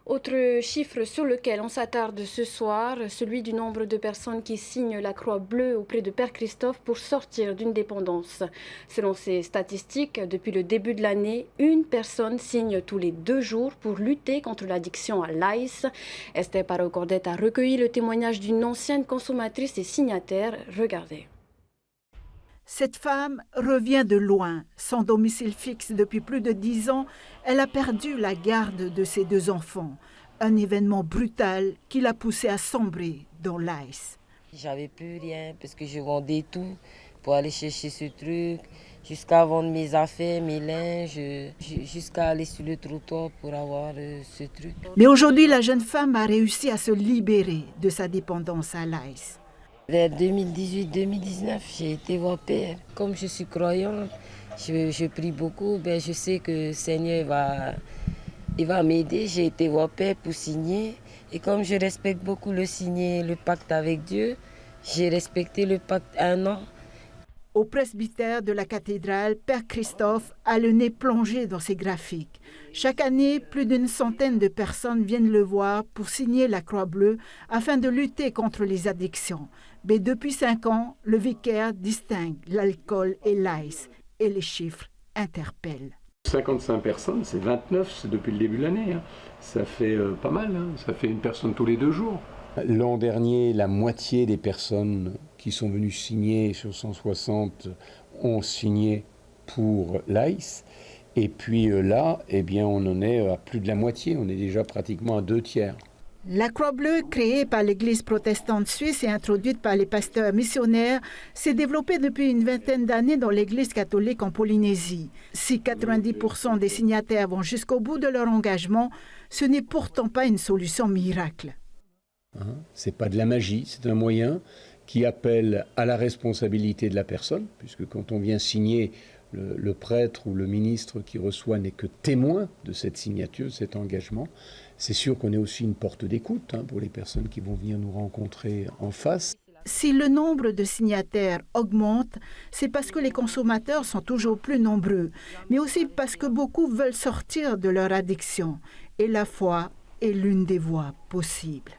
Autre chiffre sur lequel on s'attarde ce soir, celui du nombre de personnes qui signent la croix bleue auprès de Père Christophe pour sortir d'une dépendance. Selon ces statistiques, depuis le début de l'année, une personne signe tous les 2 jours pour lutter contre l'addiction à l'ice. Esther Parot-Cordette a recueilli le témoignage d'une ancienne consommatrice et signataire. Regardez. Cette femme revient de loin. Sans domicile fixe depuis plus de 10 ans, elle a perdu la garde de ses 2 enfants. Un événement brutal qui l'a poussée à sombrer dans l'ice. J'avais plus rien parce que je vendais tout pour aller chercher ce truc, jusqu'à vendre mes affaires, mes linges, jusqu'à aller sur le trottoir pour avoir ce truc. Mais aujourd'hui, la jeune femme a réussi à se libérer de sa dépendance à l'ice. Vers 2018-2019, j'ai été voir Père. Comme je suis croyante, je prie beaucoup. Je sais que le Seigneur va m'aider. J'ai été voir Père pour signer. Et comme je respecte beaucoup le pacte avec Dieu, j'ai respecté le pacte 1 an. Au presbytère de la cathédrale, Père Christophe a le nez plongé dans ses graphiques. Chaque année, plus d'une centaine de personnes viennent le voir pour signer la croix bleue afin de lutter contre les addictions. Mais depuis 5 ans, le vicaire distingue l'alcool et l'ice. Et les chiffres interpellent. 55 personnes, c'est 29, c'est depuis le début de l'année. Ça fait pas mal, ça fait une personne tous les 2 jours. L'an dernier, la moitié des personnes qui sont venues signer sur 160 ont signé pour l'ICE. Et puis là, on en est à plus de la moitié, on est déjà pratiquement à 2/3. La Croix bleue, créée par l'Église protestante suisse et introduite par les pasteurs missionnaires, s'est développée depuis une vingtaine d'années dans l'Église catholique en Polynésie. Si 90% des signataires vont jusqu'au bout de leur engagement, ce n'est pourtant pas une solution miracle. Ce n'est pas de la magie, c'est un moyen qui appelle à la responsabilité de la personne, puisque quand on vient signer, le prêtre ou le ministre qui reçoit n'est que témoin de cette signature, cet engagement. C'est sûr qu'on est aussi une porte d'écoute pour les personnes qui vont venir nous rencontrer en face. Si le nombre de signataires augmente, c'est parce que les consommateurs sont toujours plus nombreux, mais aussi parce que beaucoup veulent sortir de leur addiction. Et la foi est l'une des voies possibles.